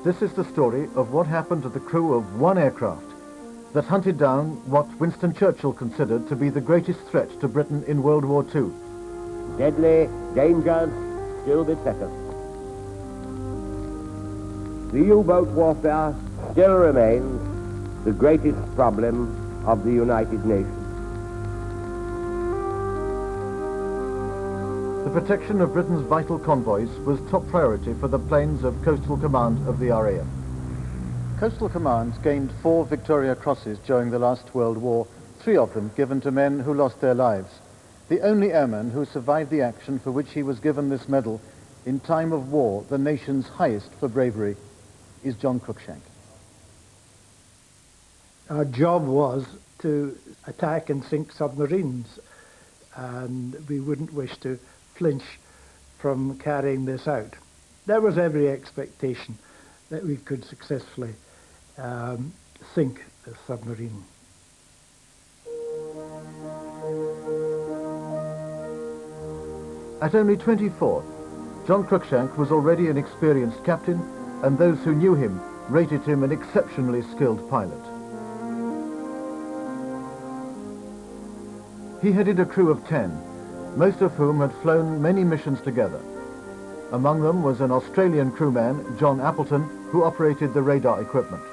This is the story of what happened to the crew of one aircraft that hunted down what Winston Churchill considered to be the greatest threat to Britain in World War II. Deadly dangers still beset us. The U-boat warfare still remains the greatest problem of the United Nations. The protection of Britain's vital convoys was top priority for the planes of Coastal Command of the RAF. Coastal Commands gained 4 Victoria Crosses during the last World War, 3 of them given to men who lost their lives. The only airman who survived the action for which he was given this medal in time of war, the nation's highest for bravery, is John Cruickshank. Our job was to attack and sink submarines, and we wouldn't wish to flinch from carrying this out. There was every expectation that we could successfully sink the submarine. At only 24, John Cruickshank was already an experienced captain, and those who knew him rated him an exceptionally skilled pilot. He headed a crew of 10, most of whom had flown many missions together. Among them was an Australian crewman, John Appleton, who operated the radar equipment.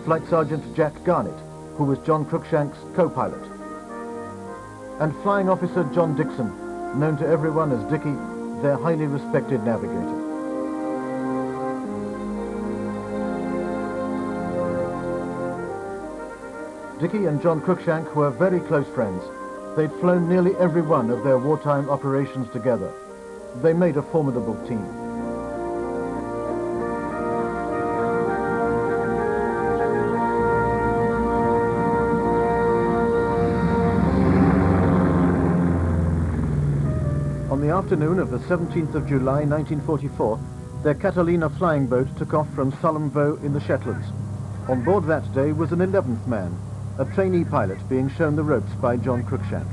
Flight Sergeant Jack Garnett, who was John Cruickshank's co-pilot. And Flying Officer John Dixon, known to everyone as Dickie, their highly respected navigator. Dickie and John Cruickshank were very close friends. They'd flown nearly every one of their wartime operations together. They made a formidable team. On the afternoon of the 17th of July 1944, their Catalina flying boat took off from Solemn-Vaux in the Shetlands. On board that day was an 11th man, a trainee pilot being shown the ropes by John Cruickshank.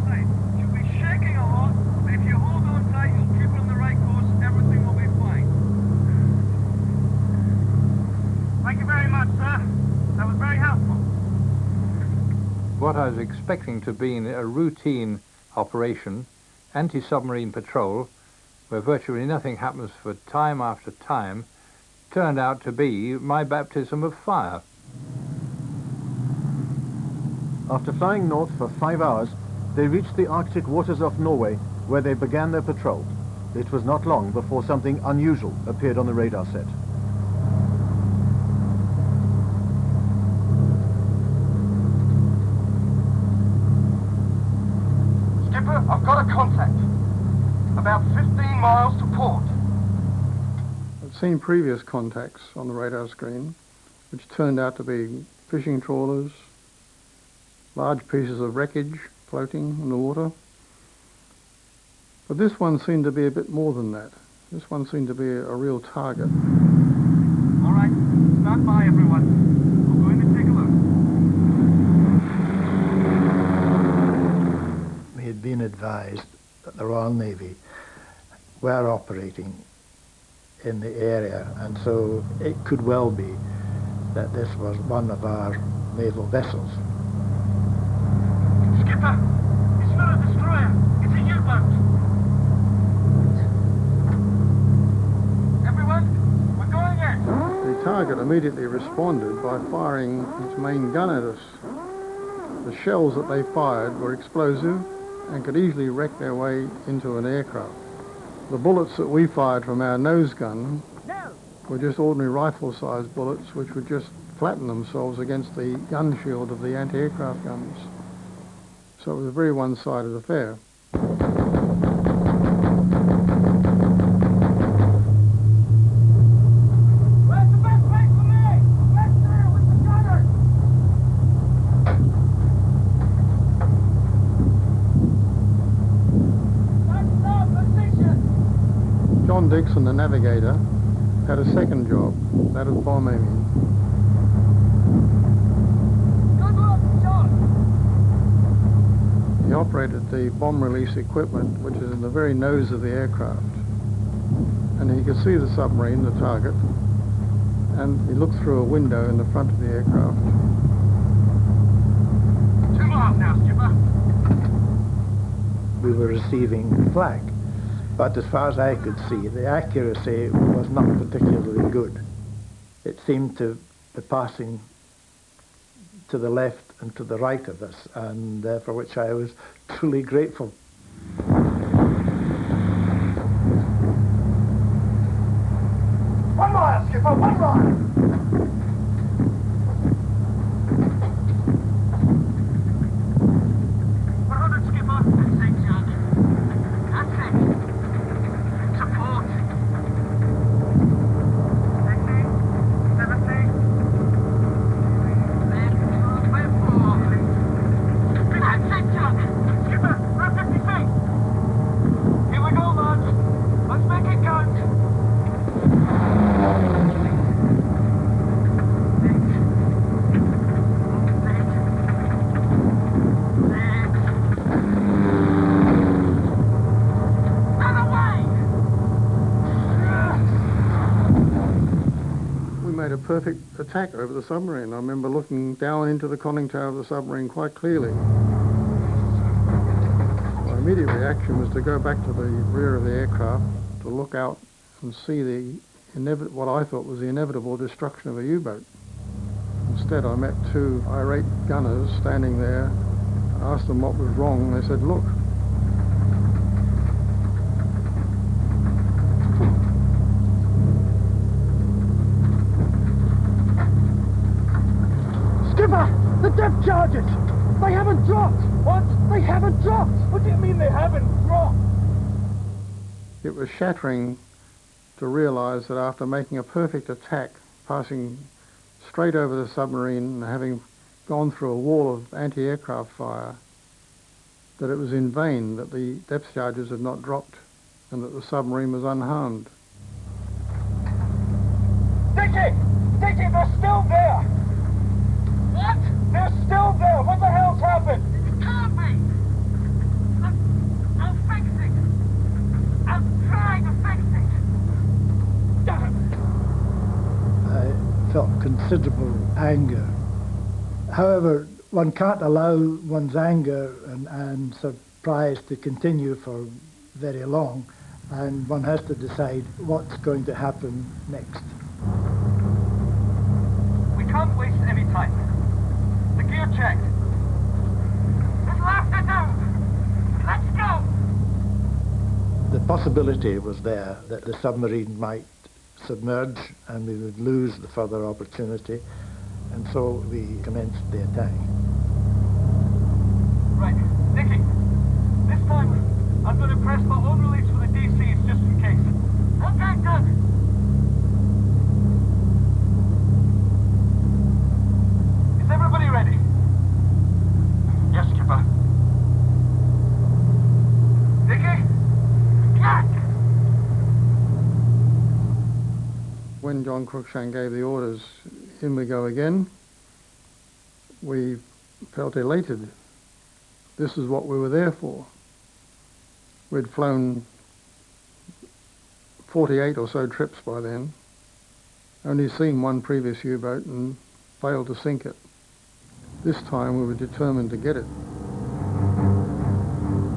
Right. You'll be shaking a lot, but if you hold on tight, you'll keep on the right course, everything will be fine. Thank you very much, sir. That was very helpful. What I was expecting to be a routine operation, anti-submarine patrol, where virtually nothing happens for time after time, turned out to be my baptism of fire. After flying north for 5 hours, they reached the Arctic waters off Norway, where they began their patrol. It was not long before something unusual appeared on the radar set. Skipper, I've got a contact. About 15 miles to port. I'd seen previous contacts on the radar screen, which turned out to be fishing trawlers, large pieces of wreckage floating in the water. But this one seemed to be a bit more than that. This one seemed to be a real target. All right, stand by, everyone. We'll go in and take a look. We had been advised that the Royal Navy were operating in the area, and so it could well be that this was one of our naval vessels. Skipper, it's not a destroyer, it's a U-boat. Everyone, we're going in. The target immediately responded by firing its main gun at us. The shells that they fired were explosive and could easily wreck their way into an aircraft. The bullets that we fired from our nose gun were just ordinary rifle-sized bullets which would just flatten themselves against the gun shield of the anti-aircraft guns. So it was a very one-sided affair. Where's the best place for me? Back there with the gunner. That's our position. John Dixon, the navigator, had a second job, that of bomb aiming. Good luck, John. He operated the bomb release equipment, which is in the very nose of the aircraft. and he could see the submarine, the target, and he looked through a window in the front of the aircraft. Too loud now, skipper. We were receiving flak, but as far as I could see, the accuracy was not particularly good. It seemed to be passing to the left and to the right of us, and for which I was truly grateful. 1 mile, skipper, 1 mile. 100, skipper. That's it, John. That's it. Support. 16, 17. Left, left, forward. That's it, John. Skipper, we're 50 feet. Here we go, lads. Let's make it count. A perfect attack over the submarine. I remember looking down into the conning tower of the submarine quite clearly. My immediate reaction was to go back to the rear of the aircraft to look out and see what I thought was the inevitable destruction of a U-boat. Instead, I met two irate gunners standing there. I asked them what was wrong. They said, "Look." The depth charges! They haven't dropped! What? They haven't dropped! What do you mean they haven't dropped? It was shattering to realize that after making a perfect attack, passing straight over the submarine and having gone through a wall of anti-aircraft fire, that it was in vain that the depth charges had not dropped and that the submarine was unharmed. Dickie! Dickie, they're still there! What? They're still there! What the hell's happened? It can't be! I'll fix it! I'll try to fix it! Damn it! I felt considerable anger. However, one can't allow one's anger and surprise to continue for very long, and one has to decide what's going to happen next. We can't waste any time. The gear checked. It'll have to do! Let's go! The possibility was there that the submarine might submerge and we would lose the further opportunity, and so we commenced the attack. Right, Nicky, this time I'm going to press my own release for the DCs just in case. Okay, good. Is everybody ready? Yes, skipper. Nicky? Jack! When John Cruickshank gave the orders, "In we go again," we felt elated. This is what we were there for. We'd flown 48 or so trips by then, only seen one previous U-boat and failed to sink it. This time we were determined to get it.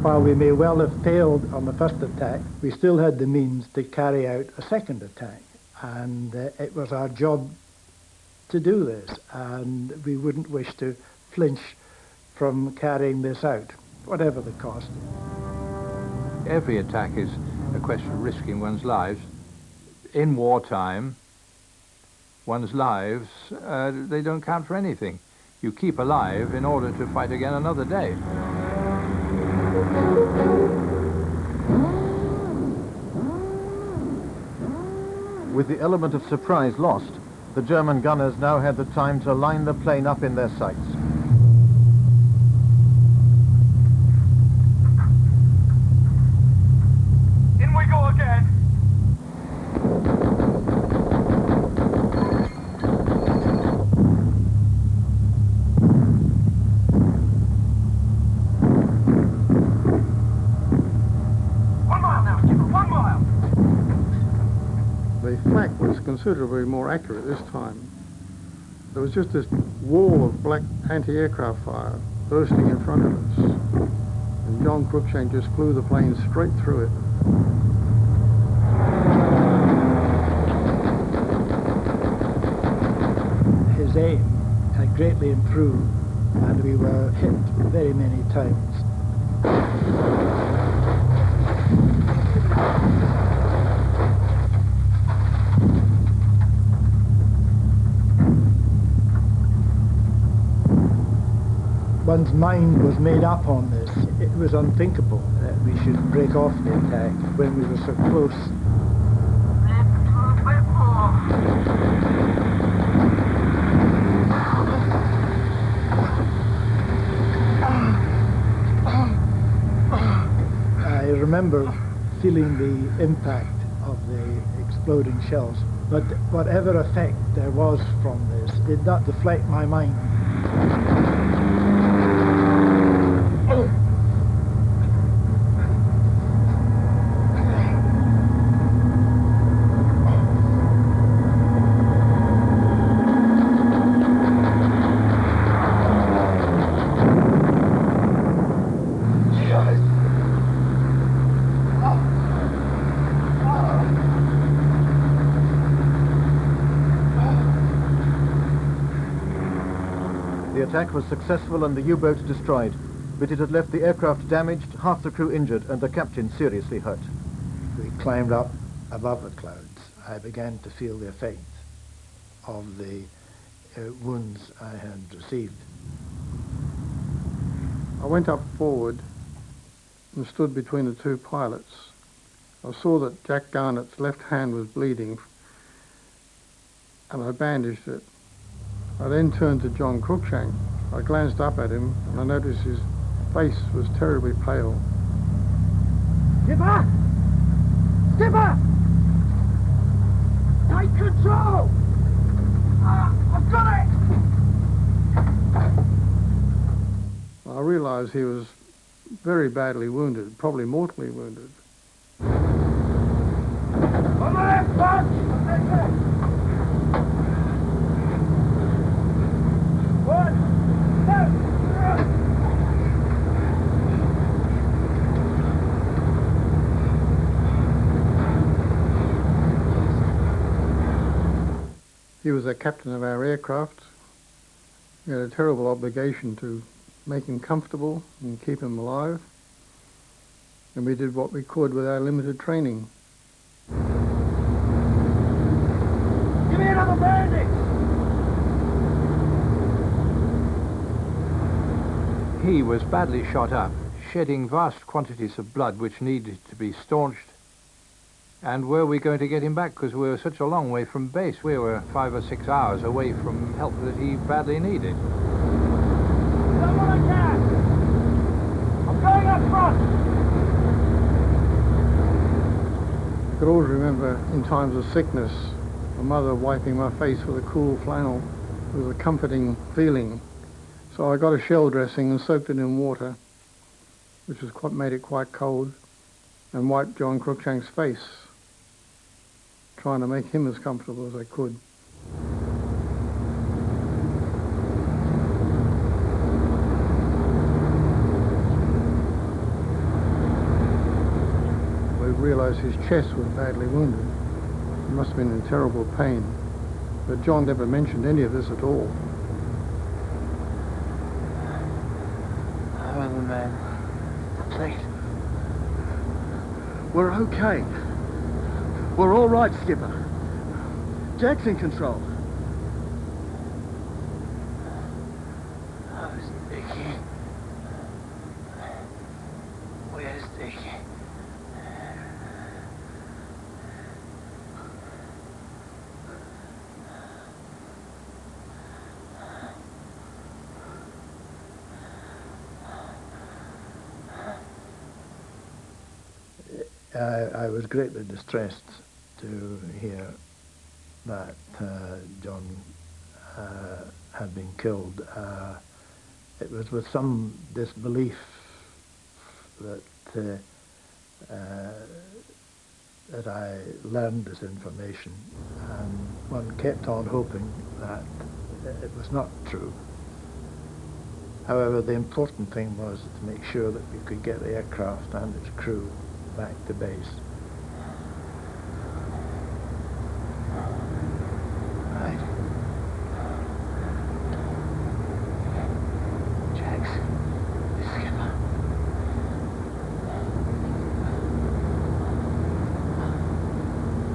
While we may well have failed on the first attack, we still had the means to carry out a second attack, and it was our job to do this, and we wouldn't wish to flinch from carrying this out, whatever the cost. Every attack is a question of risking one's lives. In wartime, one's lives, they don't count for anything. You keep alive in order to fight again another day. With the element of surprise lost, the German gunners now had the time to line the plane up in their sights. In we go again. considerably more accurate this time. There was just this wall of black anti-aircraft fire bursting in front of us, and John Cruickshank just flew the plane straight through it. His aim had greatly improved, and we were hit very many times. One's mind was made up on this. It was unthinkable that we should break off the attack when we were so close. I remember feeling the impact of the exploding shells, but whatever effect there was from this did not deflect my mind. The attack was successful and the U-boat destroyed, but it had left the aircraft damaged, half the crew injured, and the captain seriously hurt. We climbed up above the clouds. I began to feel the effect of the wounds I had received. I went up forward and stood between the two pilots. I saw that Jack Garnett's left hand was bleeding, and I bandaged it. I then turned to John Cruickshank. I glanced up at him, and I noticed his face was terribly pale. Skipper! Skipper! Take control! I've got it! I realised he was very badly wounded, probably mortally wounded. On the left, Bunch! He was the captain of our aircraft. We had a terrible obligation to make him comfortable and keep him alive. And we did what we could with our limited training. Give me another bandage! He was badly shot up, shedding vast quantities of blood which needed to be staunched. And were we going to get him back? Because we were such a long way from base. We were 5 or 6 hours away from help that he badly needed. Someone I can! I'm going up front! I could always remember in times of sickness, my mother wiping my face with a cool flannel. It was a comforting feeling. So I got a shell dressing and soaked it in water, which was made it quite cold, and wiped John Cruickshank's face, trying to make him as comfortable as I could. We realised his chest was badly wounded. He must have been in terrible pain, but John never mentioned any of this at all. Oh, man. Please. We're okay. We're all right, Skipper. Jack's in control. Oh, Sticky. Where's Sticky? I was greatly distressed to hear that John had been killed. It was with some disbelief that that I learned this information, and one kept on hoping that it was not true. However, the important thing was to make sure that we could get the aircraft and its crew back to base. Right. Jax, skipper.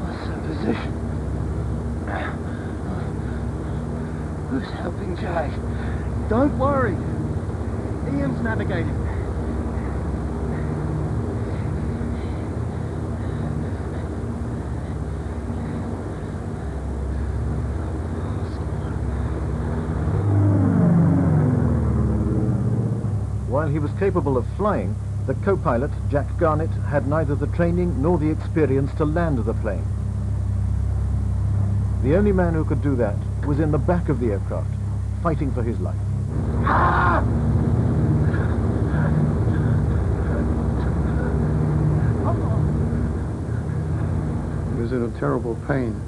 What's the position? Who's helping Jack? Don't worry. Ian's navigating. While he was capable of flying, the co-pilot, Jack Garnett, had neither the training nor the experience to land the plane. The only man who could do that was in the back of the aircraft, fighting for his life. He was in a terrible pain,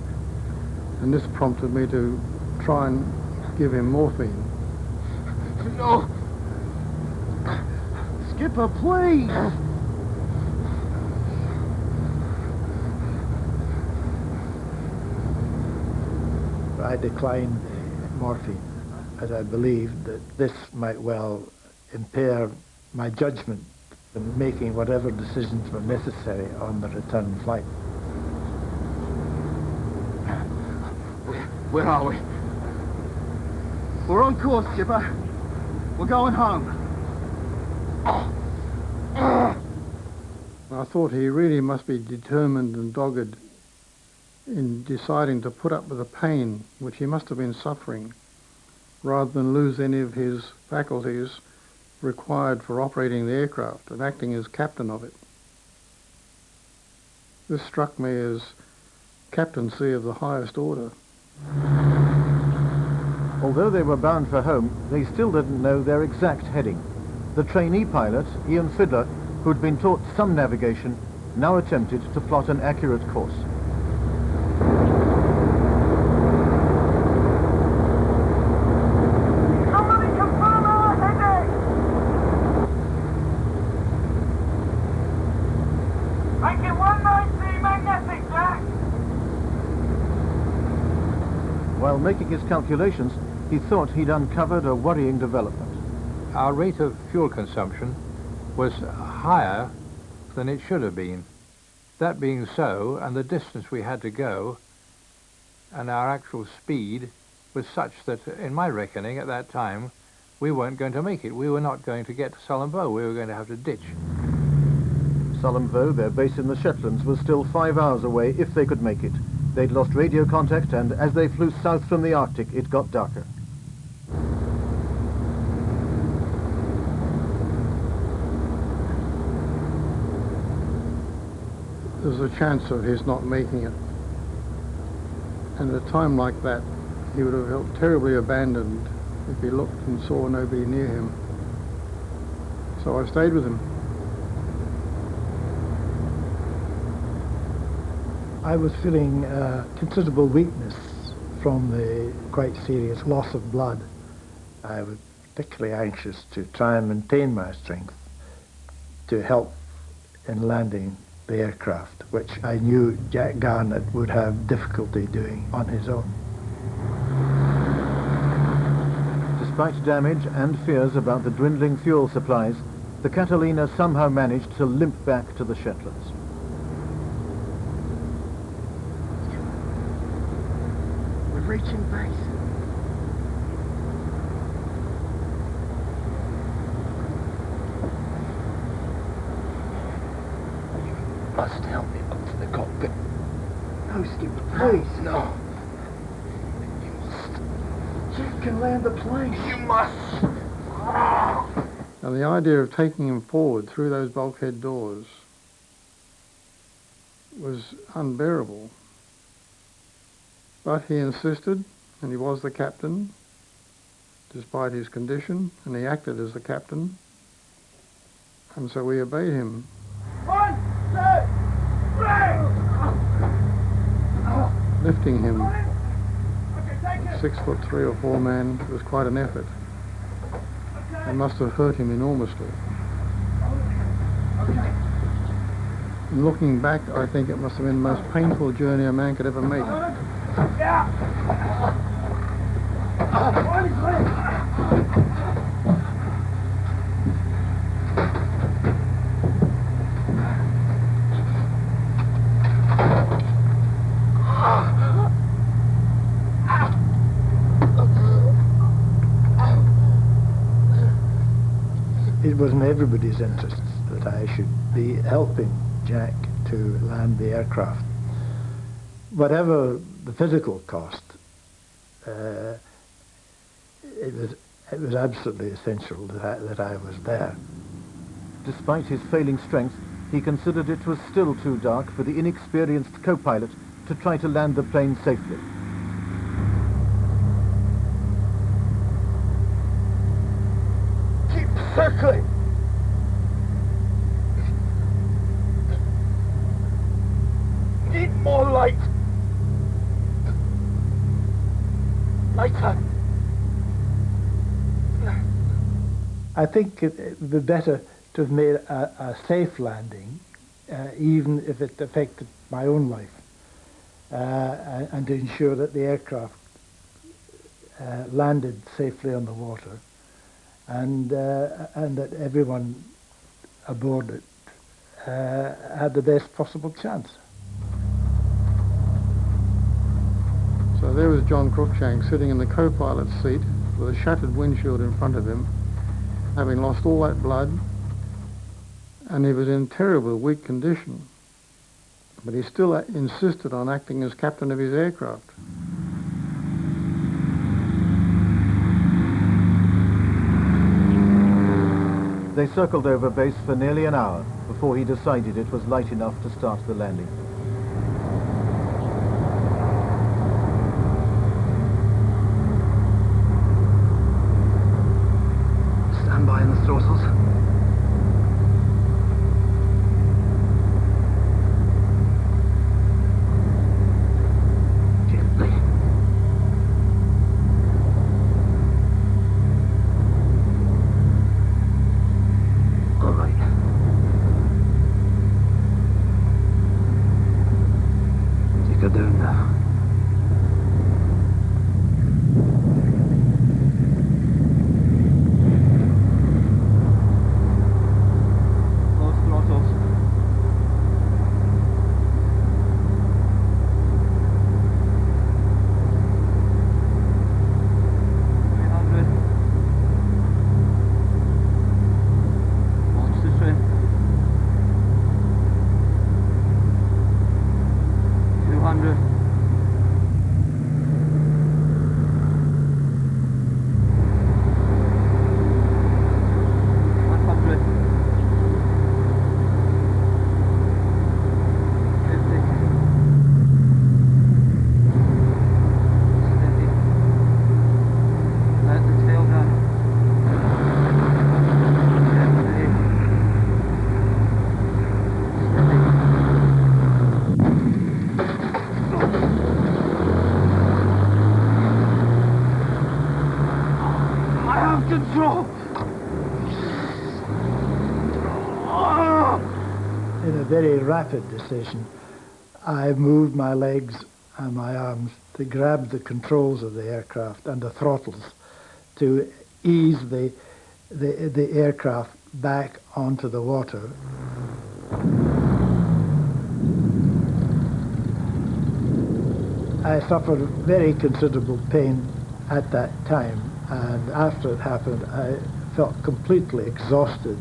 and this prompted me to try and give him morphine. No! Skipper, please! I declined the morphine, as I believed that this might well impair my judgment in making whatever decisions were necessary on the return flight. Where are we? We're on course, Skipper. We're going home. I thought he really must be determined and dogged in deciding to put up with the pain which he must have been suffering, rather than lose any of his faculties required for operating the aircraft and acting as captain of it. This struck me as captaincy of the highest order. Although they were bound for home, they still didn't know their exact heading. The trainee pilot, Ian Fiddler, who'd been taught some navigation, now attempted to plot an accurate course. Somebody confirm our heading! Make it 190 magnetic, Jack! While making his calculations, he thought he'd uncovered a worrying development. Our rate of fuel consumption was higher than it should have been. That being so, and the distance we had to go, and our actual speed was such that, in my reckoning at that time, we weren't going to make it. We were not going to get to Sullom We were going to have to ditch. Sullom their base in the Shetlands, was still 5 hours away if they could make it. They'd lost radio contact, and as they flew south from the Arctic, it got darker. There's a chance of his not making it. And at a time like that, he would have felt terribly abandoned if he looked and saw nobody near him. So I stayed with him. I was feeling considerable weakness from the quite serious loss of blood. I was particularly anxious to try and maintain my strength to help in landing the aircraft, which I knew Jack Garnett would have difficulty doing on his own. Despite damage and fears about the dwindling fuel supplies, the Catalina somehow managed to limp back to the Shetlands. We're reaching base. Must help me up to the cockpit. No, Skipper, please. No. You must. Jack can land the plane. You must. And the idea of taking him forward through those bulkhead doors was unbearable. But he insisted, and he was the captain, despite his condition, and he acted as the captain, and so we obeyed him. 1, 2, 3! lifting him, 6'3" or 4" man, was quite an effort. It must have hurt him enormously. And looking back, I think it must have been the most painful journey a man could ever make. It was in everybody's interests that I should be helping Jack to land the aircraft. Whatever the physical cost, it was absolutely essential that I was there. Despite his failing strength, he considered it was still too dark for the inexperienced co-pilot to try to land the plane safely. Keep circling. Need more light. Lighter. I think it would be better to have made a safe landing, even if it affected my own life, and to ensure that the aircraft landed safely on the water, and that everyone aboard it had the best possible chance. So there was John Cruickshank sitting in the co-pilot's seat with a shattered windshield in front of him, having lost all that blood, and he was in terribly weak condition. But he still insisted on acting as captain of his aircraft. They circled over base for nearly an hour before he decided it was light enough to start the landing. Stand by in the throttles. Gently. All right. Take her down now. In a very rapid decision, I moved my legs and my arms to grab the controls of the aircraft and the throttles to ease the aircraft back onto the water. I suffered very considerable pain at that time, and after it happened, I felt completely exhausted.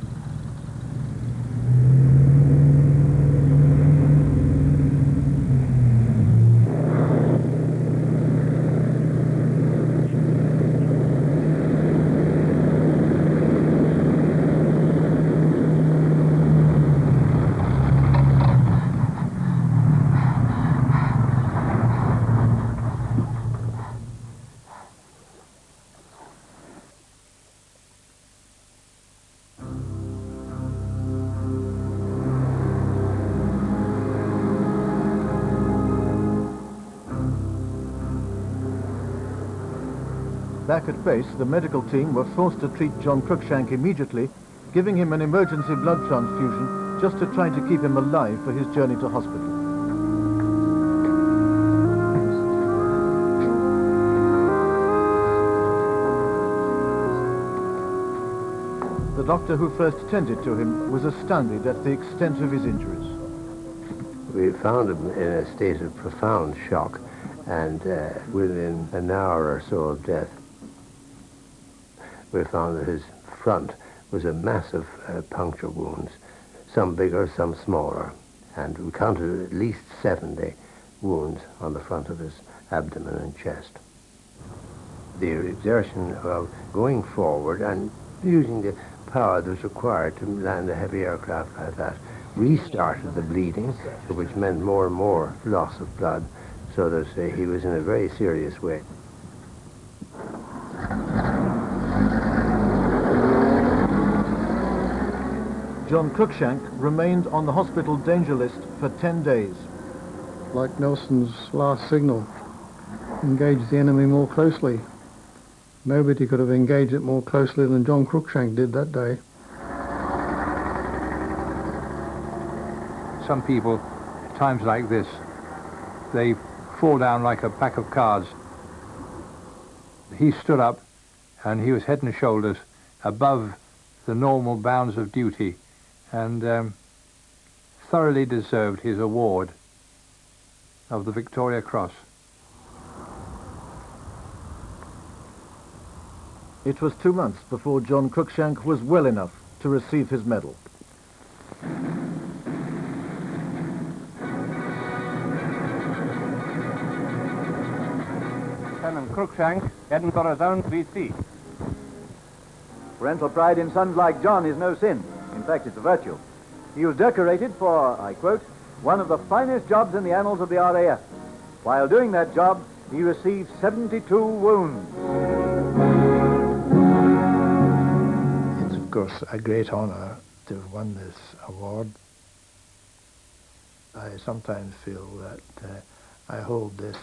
Back at base, the medical team were forced to treat John Cruickshank immediately, giving him an emergency blood transfusion just to try to keep him alive for his journey to hospital. The doctor who first tended to him was astounded at the extent of his injuries. We found him in a state of profound shock and within an hour or so of death. We found that his front was a massive puncture wounds, some bigger, some smaller, and we counted at least 70 wounds on the front of his abdomen and chest. The exertion of going forward and using the power that was required to land a heavy aircraft like that restarted the bleeding, which meant more and more loss of blood, so that he was in a very serious way. John Cruickshank remained on the hospital danger list for 10 days. Like Nelson's last signal, engage the enemy more closely. Nobody could have engaged it more closely than John Cruickshank did that day. Some people, at times like this, they fall down like a pack of cards. He stood up and he was head and shoulders above the normal bounds of duty, and thoroughly deserved his award of the Victoria Cross. It was 2 months before John Cruickshank was well enough to receive his medal. Lieutenant Cruickshank, Edinburgh Zone, BC. Parental pride in sons like John is no sin. In fact, it's a virtue. He was decorated for, I quote, one of the finest jobs in the annals of the RAF. While doing that job, he received 72 wounds. It's, of course, a great honour to have won this award. I sometimes feel that I hold this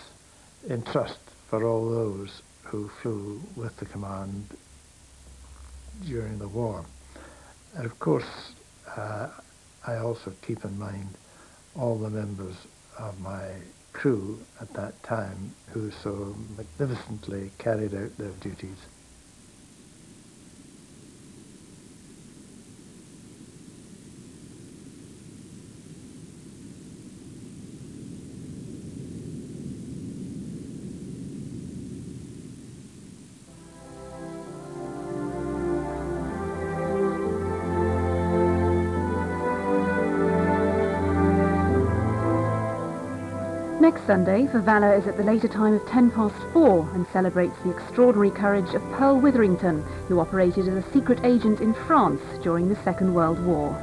in trust for all those who flew with the command during the war. And of course, I also keep in mind all the members of my crew at that time who so magnificently carried out their duties. Next Sunday, for Valour is at the later time of 4:10 and celebrates the extraordinary courage of Pearl Witherington, who operated as a secret agent in France during the Second World War.